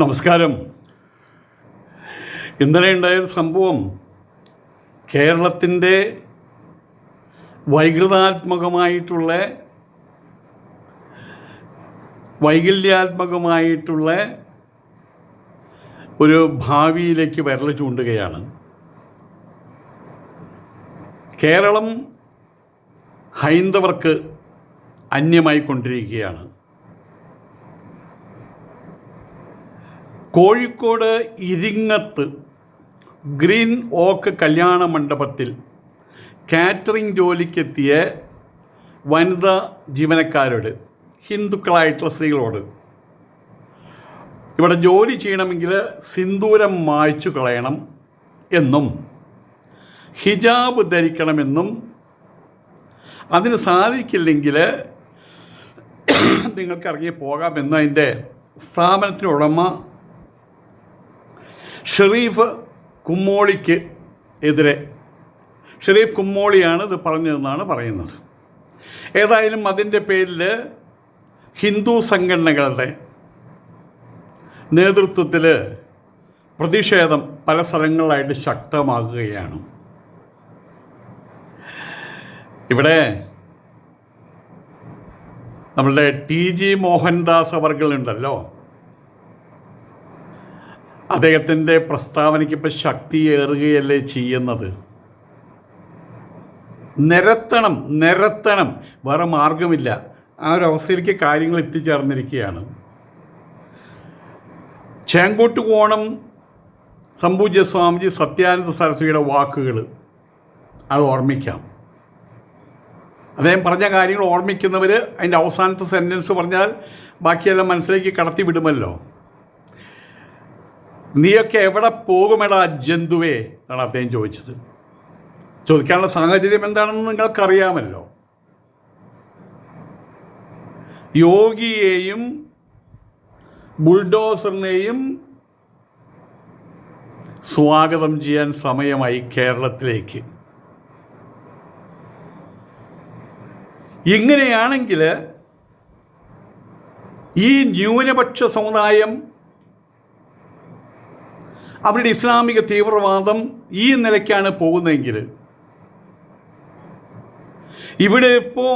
നമസ്കാരം. ഇന്നലെ ഉണ്ടായൊരു സംഭവം കേരളത്തിൻ്റെ വൈകല്യാത്മകമായിട്ടുള്ള ഒരു ഭാവിയിലേക്ക് വിരൽ ചൂണ്ടുകയാണ്. കേരളം ഹൈന്ദവർക്ക് അന്യമായിക്കൊണ്ടിരിക്കുകയാണ്. കോഴിക്കോട് ഇരിങ്ങത്ത് ഗ്രീൻ ഓക്ക് കല്യാണ മണ്ഡപത്തിൽ കാറ്ററിംഗ് ജോലിക്കെത്തിയ വനിതാ ജീവനക്കാരോട്, ഹിന്ദുക്കളായിട്ടുള്ള സ്ത്രീകളോട്, ഇവിടെ ജോലി ചെയ്യണമെങ്കിൽ സിന്ദൂരം മായ്ച്ചു കളയണം എന്നും ഹിജാബ് ധരിക്കണമെന്നും അതിന് സാധിക്കില്ലെങ്കിൽ നിങ്ങൾക്ക് ഇറങ്ങി പോകാമെന്ന് അതിൻ്റെ സ്ഥാപനത്തിൻ്റെ ഉടമ ഷെരീഫ് കുമ്മോളിയാണ് ഇത് പറഞ്ഞതെന്നാണ് പറയുന്നത്. ഏതായാലും അതിൻ്റെ പേരിൽ ഹിന്ദു സംഘടനകളുടെ നേതൃത്വത്തിൽ പ്രതിഷേധം പല സ്ഥലങ്ങളിലായിട്ട് ശക്തമാകുകയാണ്. ഇവിടെ നമ്മളുടെ TG മോഹൻദാസ് അവർകളുണ്ടല്ലോ, അദ്ദേഹത്തിൻ്റെ പ്രസ്താവനയ്ക്ക് ഇപ്പോൾ ശക്തിയേറുകയല്ലേ ചെയ്യുന്നത്. നിരത്തണം, വേറെ മാർഗമില്ല. ആ ഒരു അവസ്ഥയിലേക്ക് കാര്യങ്ങൾ എത്തിച്ചേർന്നിരിക്കുകയാണ്. ചേങ്കോട്ടുകോണം സംപൂജ്യ സ്വാമിജി സത്യാനന്ദ സരസ്വതിയുടെ വാക്കുകൾ അത് ഓർമ്മിക്കാം. അദ്ദേഹം പറഞ്ഞ കാര്യങ്ങൾ ഓർമ്മിക്കുന്നവർ അതിൻ്റെ അവസാനത്തെ സെൻറ്റൻസ് പറഞ്ഞാൽ ബാക്കിയെല്ലാം മനസ്സിലേക്ക് കടത്തി വിടുമല്ലോ. നീയൊക്കെ എവിടെ പോകുമെടാ ജന്തുവേ എന്നാണ് അദ്ദേഹം ചോദിച്ചത്. ചോദിക്കാനുള്ള സാഹചര്യം എന്താണെന്ന് നിങ്ങൾക്കറിയാമല്ലോ. യോഗിയെയും ബുൾഡോസറിനെയും സ്വാഗതം ചെയ്യാൻ സമയമായി കേരളത്തിലേക്ക്. ഇങ്ങനെയാണെങ്കിൽ ഈ ന്യൂനപക്ഷ സമുദായം, അവരുടെ ഇസ്ലാമിക തീവ്രവാദം ഈ നിലയ്ക്കാണ് പോകുന്നതെങ്കിൽ, ഇവിടെ ഇപ്പോൾ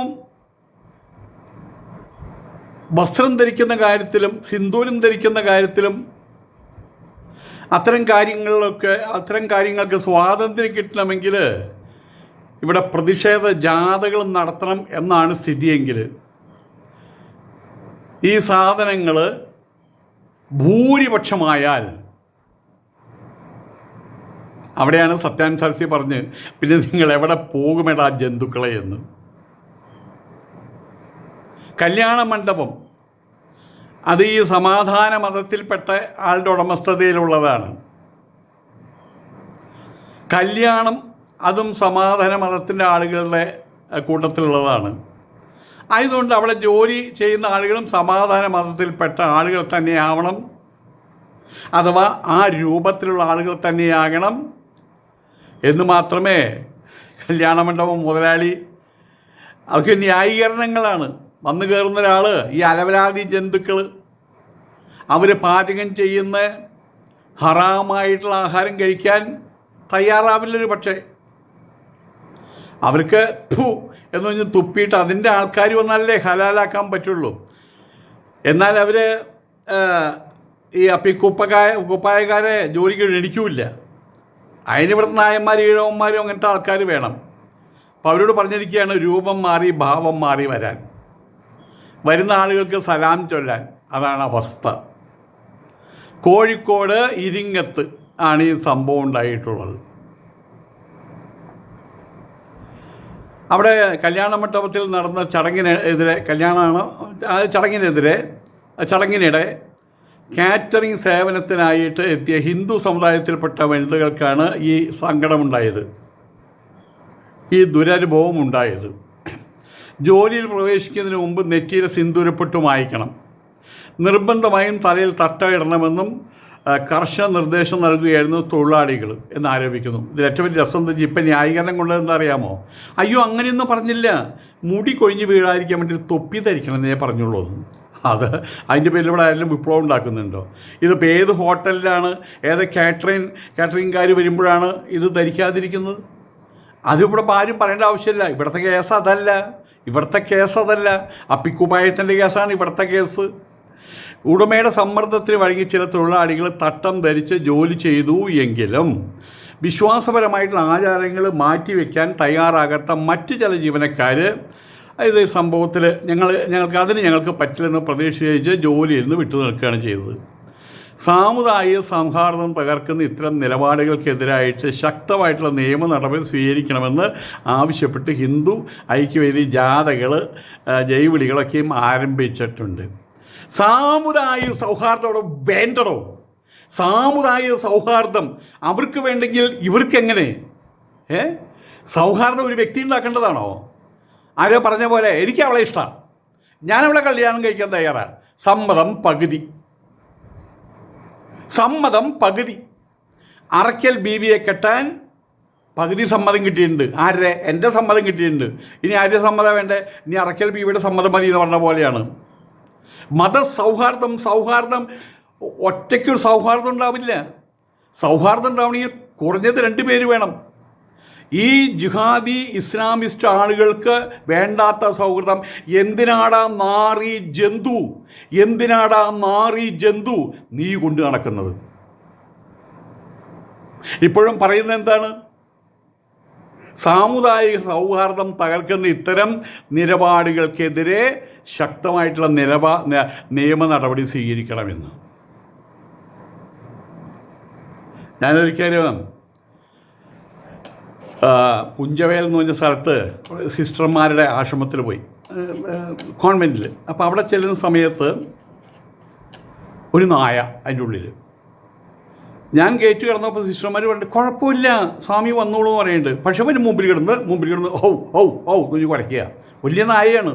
വസ്ത്രം ധരിക്കുന്ന കാര്യത്തിലും സിന്ദൂരം ധരിക്കുന്ന കാര്യത്തിലും അത്തരം കാര്യങ്ങൾക്ക് സ്വാതന്ത്ര്യം കിട്ടണമെങ്കിൽ ഇവിടെ പ്രതിഷേധ ജാഥകൾ നടത്തണം എന്നാണ് സ്ഥിതിയെങ്കിൽ, ഈ സാധനങ്ങൾ ഭൂരിപക്ഷമായാൽ അവിടെയാണ് സത്യാനന്ദ സരസ്വതി പറഞ്ഞ് പിന്നെ നിങ്ങൾ എവിടെ പോകുമെടാ ജന്തുക്കളെ എന്ന്. കല്യാണ മണ്ഡപം അത് ഈ സമാധാന മതത്തിൽപ്പെട്ട ആളുടെ ഉടമസ്ഥതയിലുള്ളതാണ്. കല്യാണം അതും സമാധാന മതത്തിൻ്റെ ആളുകളുടെ കൂട്ടത്തിലുള്ളതാണ്. ആയതുകൊണ്ട് അവിടെ ജോലി ചെയ്യുന്ന ആളുകളും സമാധാന മതത്തിൽപ്പെട്ട ആളുകൾ തന്നെയാവണം, അഥവാ ആ രൂപത്തിലുള്ള ആളുകൾ തന്നെയാകണം എന്ന് മാത്രമേ കല്യാണ മണ്ഡപം മുതലാളി, അവർക്ക് ന്യായീകരണങ്ങളാണ്. വന്നു കയറുന്ന ഒരാൾ, ഈ അലവലാതി ജന്തുക്കൾ, അവർ പാചകം ചെയ്യുന്ന ഹറാമായിട്ടുള്ള ആഹാരം കഴിക്കാൻ തയ്യാറാവില്ലൊരു പക്ഷേ. അവർക്ക് എന്ന് പറഞ്ഞ് തുപ്പിയിട്ട് അതിൻ്റെ ആൾക്കാർ വന്നാലേ ഹലാലാക്കാൻ പറ്റുള്ളൂ. എന്നാൽ അവർ ഈ കുപ്പായക്കാരെ ജോലിക്ക് എണിക്കൂല്ല. അതിനിവിടുത്തെ നായന്മാരും ഈഴവന്മാരും അങ്ങനത്തെ ആൾക്കാർ വേണം. അപ്പോൾ അവരോട് പറഞ്ഞിരിക്കുകയാണ് രൂപം മാറി ഭാവം മാറി വരാൻ, വരുന്ന ആളുകൾക്ക് സലാം ചൊല്ലാൻ. അതാണ് അവസ്ഥ. കോഴിക്കോട് ഇരിങ്ങത്ത് ആണ് ഈ സംഭവം ഉണ്ടായിട്ടുള്ളത്. അവിടെ കല്യാണ മണ്ഡപത്തിൽ നടന്ന ചടങ്ങിനിടെ കാറ്ററിംഗ് സേവനത്തിനായിട്ട് എത്തിയ ഹിന്ദു സമുദായത്തിൽപ്പെട്ട വനിതകൾക്കാണ് ഈ സങ്കടമുണ്ടായത്, ഈ ദുരനുഭവം ഉണ്ടായത്. ജോലിയിൽ പ്രവേശിക്കുന്നതിന് മുമ്പ് നെറ്റിയിൽ സിന്ദൂരപ്പൊട്ട് മായ്ക്കണം, നിർബന്ധമായും തലയിൽ തട്ടയിടണമെന്നും കർശന നിർദ്ദേശം നൽകുകയായിരുന്നു തൊഴിലാളികൾ എന്നാരോപിക്കുന്നു. ഇതിൽ ഏറ്റവും വലിയ രസം എന്താ, ഇപ്പം ന്യായീകരണം കൊണ്ടതെന്താ അറിയാമോ? അയ്യോ അങ്ങനെയൊന്നും പറഞ്ഞില്ല, മുടി കൊഴിഞ്ഞ് വീഴാതിരിക്കാൻ വേണ്ടി തൊപ്പി ധരിക്കണം എന്നേ പറഞ്ഞുള്ളൂ. അത് അതിൻ്റെ പേരിൽ ഇവിടെ ആരെങ്കിലും വിപ്ലവം ഉണ്ടാക്കുന്നുണ്ടോ? ഇതിപ്പോൾ ഏത് ഹോട്ടലിലാണ്, ഏത് കാറ്ററിംഗുകാർ വരുമ്പോഴാണ് ഇത് ധരിക്കാതിരിക്കുന്നത്? അതിവിടെ ആരും പറയേണ്ട ആവശ്യമില്ല. ഇവിടുത്തെ കേസ് അതല്ല. അപ്പിക്കുപായത്തിൻ്റെ കേസാണ് ഇവിടുത്തെ കേസ്. ഉടമയുടെ സമ്മർദ്ദത്തിന് വഴങ്ങി ചില തൊഴിലാളികൾ തട്ടം ധരിച്ച് ജോലി ചെയ്തു എങ്കിലും വിശ്വാസപരമായിട്ടുള്ള ആചാരങ്ങൾ മാറ്റിവെക്കാൻ തയ്യാറാകാത്ത മറ്റു ചില ജീവനക്കാർ ഇത് സംഭവത്തിൽ ഞങ്ങൾക്ക് പറ്റില്ലെന്ന് പ്രതീക്ഷിച്ച് ജോലിയിൽ നിന്ന് വിട്ടു നിൽക്കുകയാണ് ചെയ്തത്. സാമുദായിക സൗഹാർദ്ദം തകർക്കുന്ന ഇത്തരം നിലപാടുകൾക്കെതിരായിട്ട് ശക്തമായിട്ടുള്ള നിയമ നടപടി സ്വീകരിക്കണമെന്ന് ആവശ്യപ്പെട്ട് ഹിന്ദു ഐക്യവേദി ജാഥകൾ ജൈവിളികളൊക്കെയും ആരംഭിച്ചിട്ടുണ്ട്. സാമുദായിക സൗഹാർദ്ദം അവിടെ വേണ്ടടോ. സാമുദായിക സൗഹാർദ്ദം അവർക്ക് വേണ്ടെങ്കിൽ ഇവർക്കെങ്ങനെ? സൗഹാർദ്ദം ഒരു വ്യക്തി ഉണ്ടാക്കേണ്ടതാണോ? ആരോ പറഞ്ഞ പോലെ എനിക്ക് അവളെ ഇഷ്ടമാണ്, ഞാനവളെ കല്യാണം കഴിക്കാൻ തയ്യാറാണ്. സമ്മതം പകുതി. അറയ്ക്കൽ ബീവിയെ കെട്ടാൻ പകുതി സമ്മതം കിട്ടിയിട്ടുണ്ട്. ആരുടെ? എൻ്റെ സമ്മതം കിട്ടിയിട്ടുണ്ട്. ഇനി ആരുടെ സമ്മതം വേണ്ടേ? ഇനി അറയ്ക്കൽ ബീവിയുടെ സമ്മതം മതി എന്ന് പറഞ്ഞ പോലെയാണ്. സൗഹാർദ്ദം ഒറ്റയ്ക്കൊരു സൗഹാർദ്ദം ഉണ്ടാവില്ല. സൗഹാർദ്ദം ഉണ്ടാവണമെങ്കിൽ കുറഞ്ഞത് 2 പേര് വേണം. ഈ ജിഹാദി ഇസ്ലാമിസ്റ്റ് ആളുകൾക്ക് വേണ്ടാത്ത സൗഹൃദം എന്തിനാടാ നാറി ജന്തു നീ കൊണ്ട് നടക്കുന്നത്? ഇപ്പോഴും പറയുന്നത് എന്താണ്? സാമുദായിക സൗഹാർദ്ദം തകർക്കുന്ന ഇത്തരം നിലപാടുകൾക്കെതിരെ ശക്തമായിട്ടുള്ള നിയമ നടപടി സ്വീകരിക്കണമെന്ന്. ഞാനൊരിക്കലും പുഞ്ചവേൽ എന്ന് പറഞ്ഞ സ്ഥലത്ത് സിസ്റ്റർമാരുടെ ആശ്രമത്തിൽ പോയി, കോൺവെൻറ്റിൽ. അപ്പോൾ അവിടെ ചെല്ലുന്ന സമയത്ത് ഒരു നായ അതിൻ്റെ ഉള്ളിൽ. ഞാൻ ഗേറ്റ് കിടന്നപ്പോൾ സിസ്റ്റർമാർ പറഞ്ഞു കുഴപ്പമില്ല സ്വാമി വന്നോളൂ എന്ന് പറയുന്നുണ്ട്. പക്ഷെ അവന് മുമ്പിൽ കിടന്ന് എന്ന് കുരയ്ക്കുക. വലിയ നായയാണ്.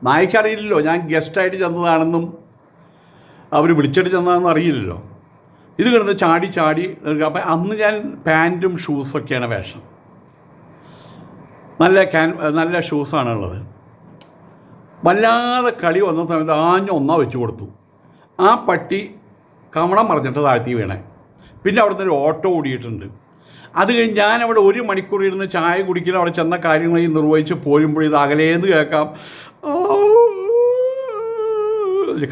നായക്കറിയില്ലല്ലോ ഞാൻ ഗസ്റ്റായിട്ട് ചെന്നതാണെന്നും അവർ വിളിച്ചിട്ട് ചെന്നതാണെന്നും അറിയില്ലല്ലോ. ഇത് കിടന്ന് ചാടി. അപ്പം അന്ന് ഞാൻ പാൻറ്റും ഷൂസൊക്കെയാണ് വേഷം. നല്ല ഷൂസാണുള്ളത്. വല്ലാതെ കളി വന്ന സമയത്ത് ഒന്നാ വെച്ച് കൊടുത്തു. ആ പട്ടി കമണം മറിഞ്ഞിട്ട് താഴ്ത്തി വീണേ. പിന്നെ അവിടെ നിന്ന് ഒരു ഓട്ടോ ഓടിയിട്ടുണ്ട്. അത് കഴിഞ്ഞ് ഞാനവിടെ 1 മണിക്കൂർ ഇരുന്ന് ചായ കുടിക്കലും അവിടെ ചെന്ന കാര്യങ്ങൾ നിർവഹിച്ച് പോരുമ്പോൾ ഇത് അകലേന്ന് കേൾക്കാം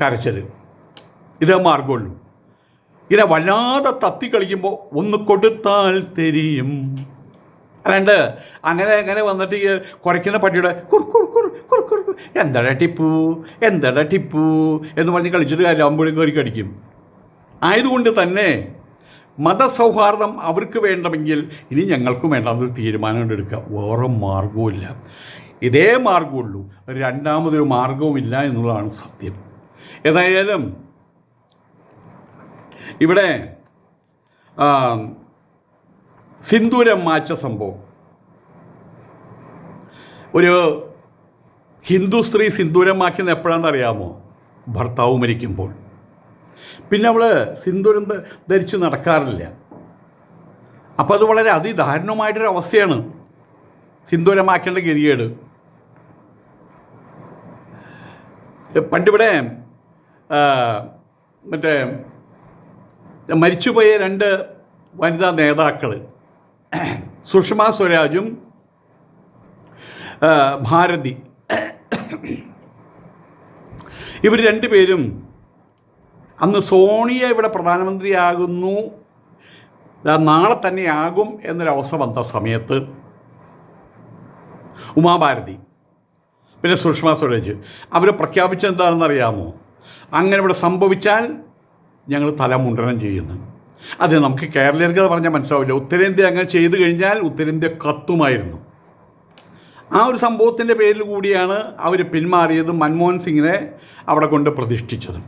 കരച്ചൽ. ഇതേ മാർഗമുള്ളൂ. ഇങ്ങനെ വല്ലാതെ തത്തി കളിക്കുമ്പോൾ ഒന്ന് കൊടുത്താൽ തെരിയും. അല്ലാണ്ട് അങ്ങനെ വന്നിട്ട് ഈ കുറയ്ക്കുന്ന പട്ടിയുടെ എന്താടാ ടിപ്പു എന്ന് പറഞ്ഞ് കളിച്ചിട്ട് കാര്യമാകുമ്പോഴേക്കും കയറി കടിക്കും. ആയതുകൊണ്ട് തന്നെ മതസൗഹാർദ്ദം അവർക്ക് വേണ്ടെങ്കിൽ ഇനി ഞങ്ങൾക്കും വേണ്ട, അതൊരു തീരുമാനം എടുക്കുക. വേറെ മാർഗവുമില്ല. ഇതേ മാർഗമുള്ളൂ, രണ്ടാമതൊരു മാർഗവുമില്ല എന്നുള്ളതാണ് സത്യം. ഏതായാലും ഇവിടെ സിന്ദൂരം മാച്ച സംഭവം, ഒരു ഹിന്ദു സ്ത്രീ സിന്ദൂരം മാക്കുന്നത് എപ്പോഴാണെന്ന് അറിയാമോ? ഭർത്താവ് മരിക്കുമ്പോൾ. പിന്നെ അവൾ സിന്ദൂരം ധരിച്ച് നടക്കാറില്ല. അപ്പോൾ അത് വളരെ അതിദാരുണമായിട്ടൊരു അവസ്ഥയാണ് സിന്ദൂരമാക്കേണ്ട ഗതികേട്. പണ്ടിവിടെ മരിച്ചുപോയ 2 വനിതാ നേതാക്കൾ സുഷമ സ്വരാജും ഭാരതി, ഇവർ 2 പേരും അന്ന് സോണിയ ഇവിടെ പ്രധാനമന്ത്രിയാകുന്നു, നാളെ തന്നെ ആകും എന്നൊരവസ്ഥ വന്ന സമയത്ത് ഉമാഭാരതി പിന്നെ സുഷമ സ്വരാജ് അവർ പ്രഖ്യാപിച്ചെന്താണെന്നറിയാമോ? അങ്ങനെ ഇവിടെ സംഭവിച്ചാൽ ഞങ്ങൾ തലമുണ്ടനം ചെയ്യുന്നു. അത് നമുക്ക് കേരളീയർക്ക് അത് പറഞ്ഞാൽ മനസ്സിലാവില്ല. ഉത്തരേന്ത്യ അങ്ങനെ ചെയ്തു കഴിഞ്ഞാൽ ഉത്തരേന്ത്യ കത്തുമായിരുന്നു. ആ ഒരു സംഭവത്തിൻ്റെ പേരിൽ കൂടിയാണ് അവർ പിന്മാറിയതും മൻമോഹൻ സിംഗിനെ അവിടെ കൊണ്ട് പ്രതിഷ്ഠിച്ചതും.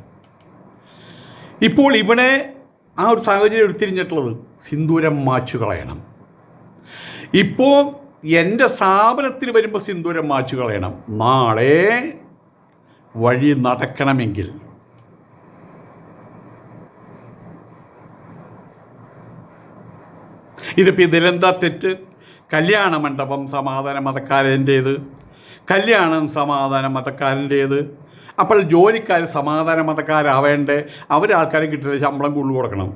ഇപ്പോൾ ഇവിടെ ആ ഒരു സാഹചര്യം എടുത്തിരിഞ്ഞിട്ടുള്ളത് സിന്ദൂരം മാച്ചു കളയണം. ഇപ്പോൾ എൻ്റെ സ്ഥാപനത്തിൽ വരുമ്പോൾ സിന്ദൂരം മാച്ചു കളയണം. നാളെ വഴി നടക്കണമെങ്കിൽ ഇതിലെന്താ തെറ്റ്? കല്യാണ മണ്ഡപം സമാധാന മതക്കാരൻ്റേത്, കല്യാണം സമാധാന മതക്കാരൻ്റേത്. അപ്പോൾ ജോലിക്കാർ സമാധാന മതക്കാരാവേണ്ടേ? അവരാൾക്കാരെ കിട്ടില്ല, ശമ്പളം കൂടുതൽ കൊടുക്കണം,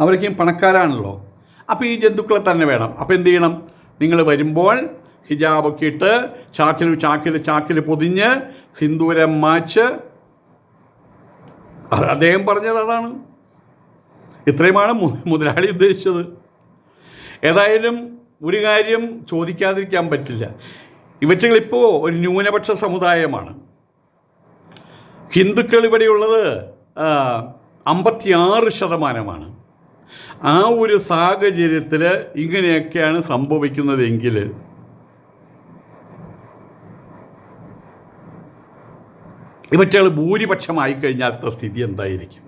അവരൊക്കെയും പണക്കാരാണല്ലോ. അപ്പോൾ ഈ ജന്തുക്കളെ തന്നെ വേണം. അപ്പോൾ എന്ത് ചെയ്യണം? നിങ്ങൾ വരുമ്പോൾ ഹിജാബൊക്കെ ഇട്ട് ചാക്കിൽ പൊതിഞ്ഞ് സിന്ദൂരം മാച്ച്, അദ്ദേഹം പറഞ്ഞത് അതാണ്. ഇത്രയുമാണ് മുതലാളി ഉദ്ദേശിച്ചത്. ഏതായാലും ഒരു കാര്യം ചോദിക്കാതിരിക്കാൻ പറ്റില്ല, ഇവറ്റകളിപ്പോൾ ഒരു ന്യൂനപക്ഷ സമുദായമാണ്. ഹിന്ദുക്കൾ ഇവിടെയുള്ളത് 56%. ആ ഒരു സാഹചര്യത്തിൽ ഇങ്ങനെയൊക്കെയാണ് സംഭവിക്കുന്നതെങ്കിൽ ഇവറ്റകൾ ഭൂരിപക്ഷമായി കഴിഞ്ഞാലത്തെ സ്ഥിതി എന്തായിരിക്കും?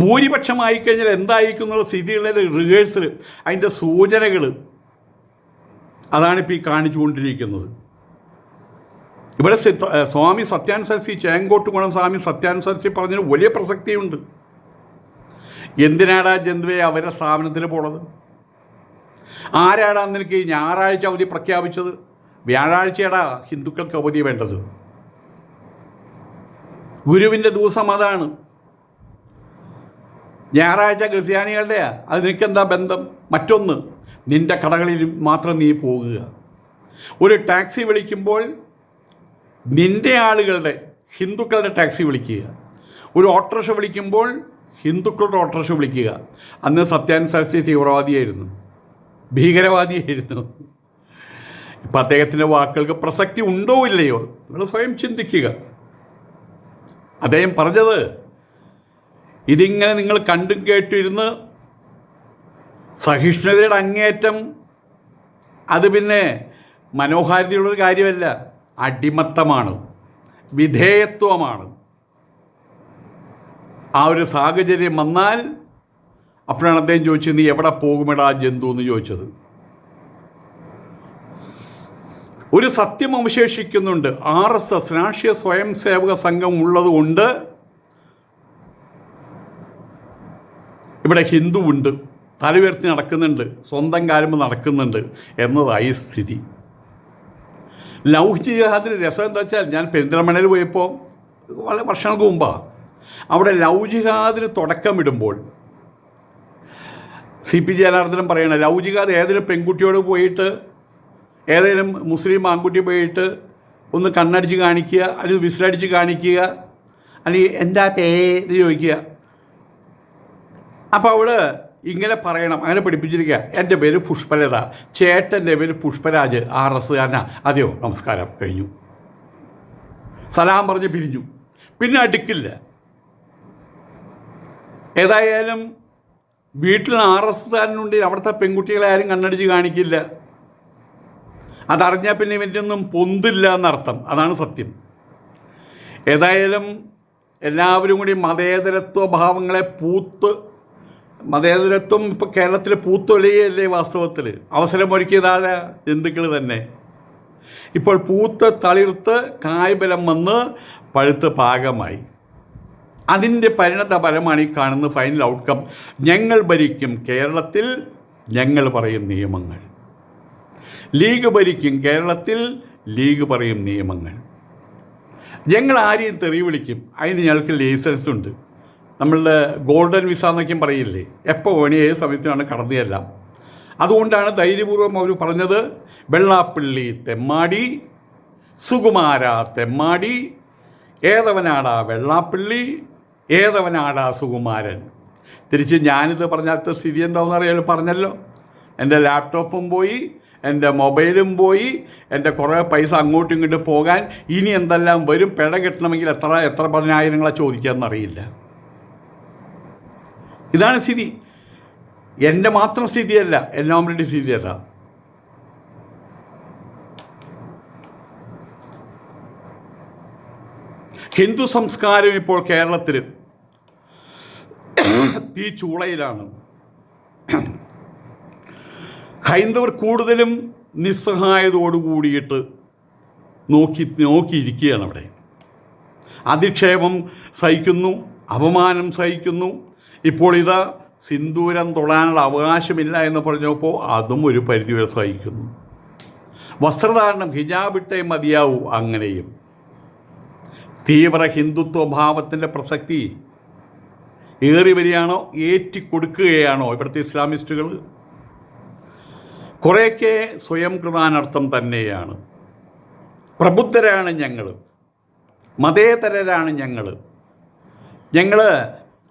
ഭൂരിപക്ഷമായി കഴിഞ്ഞാൽ എന്തായിരിക്കും എന്നുള്ള സ്ഥിതികളുടെ റിഹേഴ്സൽ, അതിൻ്റെ സൂചനകൾ അതാണിപ്പോൾ ഈ കാണിച്ചുകൊണ്ടിരിക്കുന്നത്. ഇവിടെ സ്വാമി സത്യാനന്ദ സരസ്വതി, ചേങ്കോട്ടുകുളം സ്വാമി സത്യാനന്ദ സരസ്വതി പറഞ്ഞതിന് വലിയ പ്രസക്തിയുണ്ട്. എന്തിനാടാ ജന്തുവെ അവരുടെ സ്ഥാപനത്തിൽ പോണത്? ആരാടാ നിനക്ക് ഞായറാഴ്ച അവധി പ്രഖ്യാപിച്ചത്? വ്യാഴാഴ്ചയാടാ ഹിന്ദുക്കൾക്ക് അവധി വേണ്ടത്. ഗുരുവിൻ്റെ ദിവസം അതാണ്. ഞായറാഴ്ച ക്രിസ്ത്യാനികളുടെയാ, അത് നിനക്കെന്താ ബന്ധം? മറ്റൊന്ന്, നിൻ്റെ കടകളിൽ മാത്രം നീ പോകുക. ഒരു ടാക്സി വിളിക്കുമ്പോൾ നിൻ്റെ ആളുകളുടെ, ഹിന്ദുക്കളുടെ ടാക്സി വിളിക്കുക. ഒരു ഓട്ടോറിക്ഷ വിളിക്കുമ്പോൾ ഹിന്ദുക്കളുടെ ഓട്ടോറിക്ഷ വിളിക്കുക. അന്ന് സത്യാനന്ദ സരസ്വതി തീവ്രവാദിയായിരുന്നു, ഭീകരവാദിയായിരുന്നു. ഇപ്പം അദ്ദേഹത്തിൻ്റെ വാക്കുകൾക്ക് പ്രസക്തി ഉണ്ടോ ഇല്ലയോ നിങ്ങൾ സ്വയം ചിന്തിക്കുക. അദ്ദേഹം പറഞ്ഞത്, ഇതിങ്ങനെ നിങ്ങൾ കണ്ടും കേട്ടിരുന്ന് സഹിഷ്ണുതയുടെ അങ്ങേറ്റം, അത് പിന്നെ മനോഹാരിതയുള്ളൊരു കാര്യമല്ല, അടിമത്തമാണ്, വിധേയത്വമാണ്. ആ ഒരു സാഹചര്യം വന്നാൽ അപ്പോഴാണ് അദ്ദേഹം ചോദിച്ചത്, നീ എവിടെ പോകുമെടാ ജന്തു എന്ന് ചോദിച്ചത്. ഒരു സത്യം അവശേഷിക്കുന്നുണ്ട്. RSS രാഷ്ട്രീയ സ്വയം സേവക സംഘം ഉള്ളതുകൊണ്ട് ഇവിടെ ഹിന്ദുവുണ്ട്, തലയുയർത്തി നടക്കുന്നുണ്ട്, സ്വന്തം കാലം നടക്കുന്നുണ്ട് എന്നതായി സ്ഥിതി. ലവ് ജിഹാദിന് രസം എന്താ വെച്ചാൽ, ഞാൻ പെരിന്തൽമണ്ണയിൽ പോയപ്പോൾ വളരെ വർഷങ്ങൾക്ക് മുമ്പാണ്, അവിടെ ലവ് ജിഹാദിന് തുടക്കമിടുമ്പോൾ CP ജനാർദ്ദനൻ പറയണം, ലവ് ജിഹാദ് ഏതെങ്കിലും പെൺകുട്ടിയോട് പോയിട്ട്, ഏതെങ്കിലും മുസ്ലിം ആൺകുട്ടി പോയിട്ട് ഒന്ന് കണ്ണടിച്ച് കാണിക്കുക, അല്ലെങ്കിൽ വിസിലടിച്ച് കാണിക്കുക, അല്ലെങ്കിൽ എന്താ പേര് ചോദിക്കുക. അപ്പോൾ അവൾ ഇങ്ങനെ പറയണം, അങ്ങനെ പഠിപ്പിച്ചിരിക്കുക, എൻ്റെ പേര് പുഷ്പലത, ചേട്ടൻ്റെ പേര് പുഷ്പരാജ്, RS കാരനാ. അതെയോ, നമസ്കാരം, കഴിഞ്ഞു, സലാം പറഞ്ഞ് പിരിഞ്ഞു, പിന്നെ അടുക്കില്ല. ഏതായാലും വീട്ടിൽ RS കാരനുണ്ടെങ്കിൽ അവിടുത്തെ പെൺകുട്ടികളെ ആരും കണ്ണടിച്ച് കാണിക്കില്ല. അതറിഞ്ഞാൽ പിന്നെ ഇവൻ്റെയൊന്നും പൊന്തില്ല എന്നർത്ഥം, അതാണ് സത്യം. ഏതായാലും എല്ലാവരും കൂടി മതേതരത്വ ഭാവങ്ങളെ മതേതരത്വം ഇപ്പോൾ കേരളത്തിൽ പൂത്തൊലിയല്ലേ വാസ്തവത്തിൽ. അവസരമൊരുക്കിയതായ ജന്തുക്കൾ തന്നെ ഇപ്പോൾ പൂത്ത് തളിർത്ത് കായ്ബലം വന്ന് പഴുത്ത് പാകമായി. അതിൻ്റെ പരിണത ഫലമാണ് ഈ കാണുന്ന ഫൈനൽ ഔട്ട്കം. ഞങ്ങൾ ഭരിക്കും കേരളത്തിൽ, ഞങ്ങൾ പറയും നിയമങ്ങൾ. ലീഗ് ഭരിക്കും കേരളത്തിൽ, ലീഗ് പറയും നിയമങ്ങൾ. ഞങ്ങൾ ആരെയും തെറി വിളിക്കും, അതിന് ഞങ്ങൾക്ക് ലൈസൻസ് ഉണ്ട്. നമ്മളുടെ ഗോൾഡൻ വിസ എന്നൊക്കെയും പറയില്ലേ, എപ്പോൾ വേണി ഏത് സമയത്താണ് കടന്നുചെല്ലാം. അതുകൊണ്ടാണ് ധൈര്യപൂർവ്വം അവർ പറഞ്ഞത്, വെള്ളാപ്പള്ളി തെമ്മാടി, സുകുമാര തെമ്മാടി, ഏതവനാടാ വെള്ളാപ്പള്ളി, ഏതവനാടാ സുകുമാരൻ. തിരിച്ച് ഞാനിത് പറഞ്ഞാത്ത സ്ഥിതി എന്താണെന്ന് അറിയാലോ, പറഞ്ഞല്ലോ. എൻ്റെ ലാപ്ടോപ്പും പോയി, എൻ്റെ മൊബൈലും പോയി, എൻ്റെ കുറേ പൈസ അങ്ങോട്ടും ഇങ്ങോട്ടും പോകാൻ ഇനി എന്തെല്ലാം വരും. പിഴ കിട്ടണമെങ്കിൽ എത്ര പതിനായിരങ്ങളെ ചോദിക്കാമെന്നറിയില്ല. ഇതാണ് സ്ഥിതി. എൻ്റെ മാത്രം സ്ഥിതിയല്ല, എല്ലാവരുടെയും സ്ഥിതിയല്ല. ഹിന്ദു സംസ്കാരം ഇപ്പോൾ കേരളത്തിൽ തീച്ചൂളയിലാണ്. ഹൈന്ദവർ കൂടുതലും നിസ്സഹായതയോടുകൂടിയിട്ട് നോക്കിയിരിക്കുകയാണ്. അവിടെ അധിക്ഷേപം സഹിക്കുന്നു, അപമാനം സഹിക്കുന്നു. ഇപ്പോൾ ഇതാ സിന്ദൂരം തൊടാനുള്ള അവകാശമില്ല എന്ന് പറഞ്ഞപ്പോൾ അതും ഒരു പരിധിവരെ സഹിക്കുന്നു. വസ്ത്രധാരണം ഹിജാബിട്ടേ മതിയാവൂ. അങ്ങനെയും തീവ്ര ഹിന്ദുത്വ ഭാവത്തിൻ്റെ പ്രസക്തി ഏറി വരികയാണോ, ഏറ്റിക്കൊടുക്കുകയാണോ ഇവിടുത്തെ ഇസ്ലാമിസ്റ്റുകൾ? കുറേയൊക്കെ സ്വയം കൃതാനർത്ഥം തന്നെയാണ്. പ്രബുദ്ധരാണ് ഞങ്ങൾ, മതേതരരാണ് ഞങ്ങൾ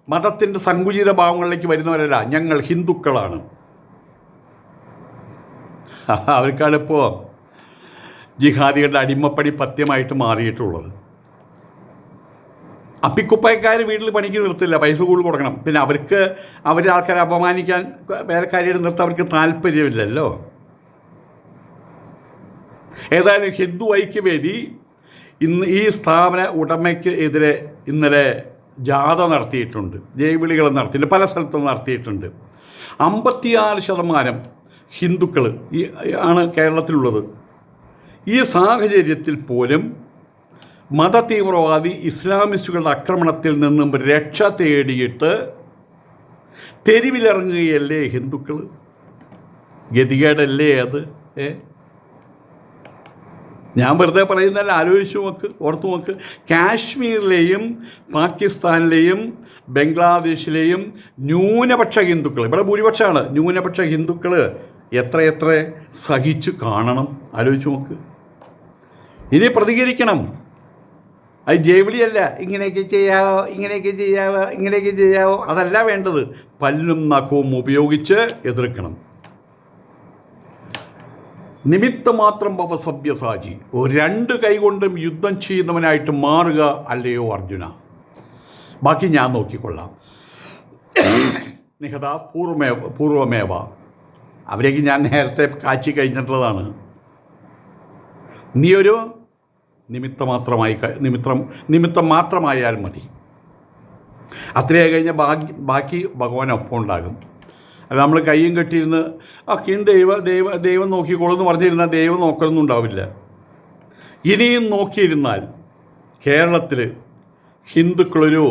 മതത്തിൻ്റെ സങ്കുചിത ഭാവങ്ങളിലേക്ക് വരുന്നവരല്ല, ഞങ്ങൾ ഹിന്ദുക്കളാണ്. അവർക്കാണിപ്പോൾ ജിഹാദികളുടെ അടിമപ്പണി പത്യമായിട്ട് മാറിയിട്ടുള്ളത്. അപ്പിക്കുപ്പായക്കാർ വീട്ടിൽ പണിക്ക് നിർത്തില്ല, പൈസ കൂടുതൽ കൊടുക്കണം. പിന്നെ അവരെ ആൾക്കാരെ അപമാനിക്കാൻ വേലക്കാരിയുടെ നിർത്താൻ അവർക്ക് താല്പര്യമില്ലല്ലോ. ഏതായാലും ഹിന്ദു ഐക്യവേദി ഈ സ്ഥാപന ഉടമയ്ക്ക് എതിരെ ഇന്നലെ ജാഥ നടത്തിയിട്ടുണ്ട്, ജൈവിളികൾ നടത്തിയിട്ടുണ്ട്, പല സ്ഥലത്തും നടത്തിയിട്ടുണ്ട്. 56% ഹിന്ദുക്കൾ ആണ് കേരളത്തിലുള്ളത്. ഈ സാഹചര്യത്തിൽ പോലും മതതീവ്രവാദി ഇസ്ലാമിസ്റ്റുകളുടെ ആക്രമണത്തിൽ നിന്നും രക്ഷ തേടിയിട്ട് തെരുവിലിറങ്ങുകയല്ലേ ഹിന്ദുക്കൾ? ഗതികേടല്ലേ അത്? ഞാൻ വെറുതെ പറയുന്നതല്ല, ആലോചിച്ച് നോക്ക്, ഓർത്തു നോക്ക്. കാശ്മീരിലെയും പാകിസ്ഥാനിലെയും ബംഗ്ലാദേശിലെയും ന്യൂനപക്ഷ ഹിന്ദുക്കൾ, ഇവിടെ ഭൂരിപക്ഷമാണ് ന്യൂനപക്ഷ ഹിന്ദുക്കൾ, എത്ര സഹിച്ചു കാണണം? ആലോചിച്ച് നോക്ക്. ഇനി പ്രതികരിക്കണം. അത് ജൈവിളിയല്ല, ഇങ്ങനെയൊക്കെ ചെയ്യാവോ അതല്ല വേണ്ടത്. പല്ലും നഖവും ഉപയോഗിച്ച് എതിർക്കണം. നിമിത്തമാത്രം ഭവ സഭ്യസാചി, 2 കൈകൊണ്ടും യുദ്ധം ചെയ്യുന്നവനായിട്ട് മാറുക അല്ലയോ അർജുന. ബാക്കി ഞാൻ നോക്കിക്കൊള്ളാം. നിഹതാ പൂർവമേവ, അവരേക്ക് ഞാൻ നേരത്തെ കാച്ചി കഴിഞ്ഞിട്ടുള്ളതാണ്. നീ ഒരു നിമിത്തം മാത്രമായാൽ മതി. അത്രയും കഴിഞ്ഞ ബാക്കി ഭഗവാനൊപ്പം ഉണ്ടാകും. അത് നമ്മൾ കയ്യും കെട്ടിയിരുന്ന് ദൈവം നോക്കിക്കോളെന്ന് പറഞ്ഞിരുന്നാൽ ദൈവം നോക്കലൊന്നും ഉണ്ടാവില്ല. ഇനിയും നോക്കിയിരുന്നാൽ കേരളത്തിൽ ഹിന്ദുക്കളൊരു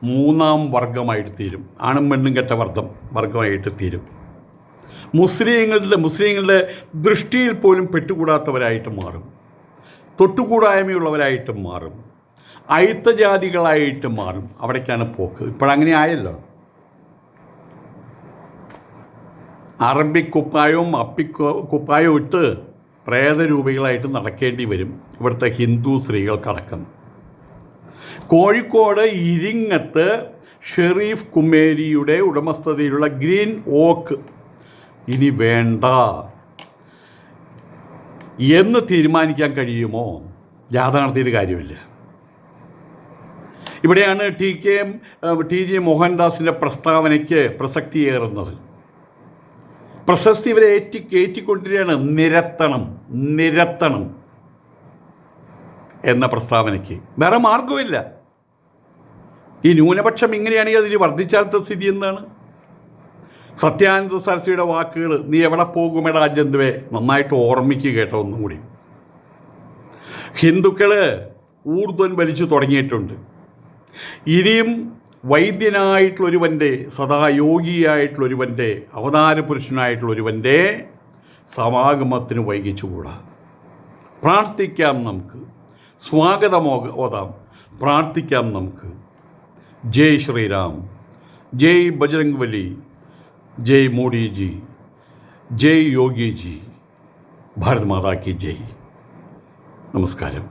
3ാം വർഗമായിട്ട് തീരും, ആണും പെണ്ണും കെട്ട വർഗമായിട്ട് തീരും. മുസ്ലിങ്ങളുടെ ദൃഷ്ടിയിൽ പോലും പെട്ടുകൂടാത്തവരായിട്ട് മാറും, തൊട്ടുകൂടായ്മയുള്ളവരായിട്ട് മാറും, അയിത്തജാതികളായിട്ട് മാറും. അവിടേക്കാണ് പോക്ക്. ഇപ്പോഴങ്ങനെ ആയല്ലോ. അറബിക്കുപ്പായവും അപ്പിക്കുപ്പായവും ഇട്ട് പ്രേതരൂപികളായിട്ട് നടക്കേണ്ടി വരും ഇവിടുത്തെ ഹിന്ദു സ്ത്രീകൾക്കടക്കം. കോഴിക്കോട് ഇരിങ്ങത്ത് ഷെരീഫ് കുമേരിയുടെ ഉടമസ്ഥതയിലുള്ള ഗ്രീൻ ഓക്ക് ഇനി വേണ്ട എന്ന് തീരുമാനിക്കാൻ കഴിയുമോ? ജാഥ നടത്തിയിട്ട് കാര്യമില്ല. ഇവിടെയാണ് ടി ജെ മോഹൻദാസിൻ്റെ പ്രസ്താവനയ്ക്ക് പ്രസക്തിയേറുന്നത്. പ്രശസ്തി ഇവരെ കയറ്റിക്കൊണ്ടിരിക്കുകയാണ്. നിരത്തണം എന്ന പ്രസ്താവനയ്ക്ക് വേറെ മാർഗമില്ല. ഈ ന്യൂനപക്ഷം ഇങ്ങനെയാണെങ്കിൽ അതിന് വർദ്ധിച്ചാലത്തെ സ്ഥിതി എന്താണ്? സത്യാനന്ദ സരസ്വതിയുടെ വാക്കുകൾ, നീ എവിടെ പോകുമെടാ ജന്തുവേ, നന്നായിട്ട് ഓർമ്മിക്കുക കേട്ടോ. ഒന്നും കൂടി ഹിന്ദുക്കൾ ഊർധ്വൻ വലിച്ചു തുടങ്ങിയിട്ടുണ്ട്. ഇനിയും വൈദ്യനായിട്ടുള്ളൊരുവൻ്റെ, സദാ യോഗിയായിട്ടുള്ളൊരുവൻ്റെ, അവതാര പുരുഷനായിട്ടുള്ളൊരുവൻ്റെ സമാഗമത്തിന് വൈകിച്ചുകൂടാ. പ്രാർത്ഥിക്കാം നമുക്ക്, സ്വാഗതമോതാം, പ്രാർത്ഥിക്കാം നമുക്ക്. ജയ് ശ്രീറാം, ജയ് ബജരംഗ് ബലി, ജയ് മോഡിജി, ജയ് യോഗിജി, ഭാരത് മാതാ കി ജയ്. നമസ്കാരം.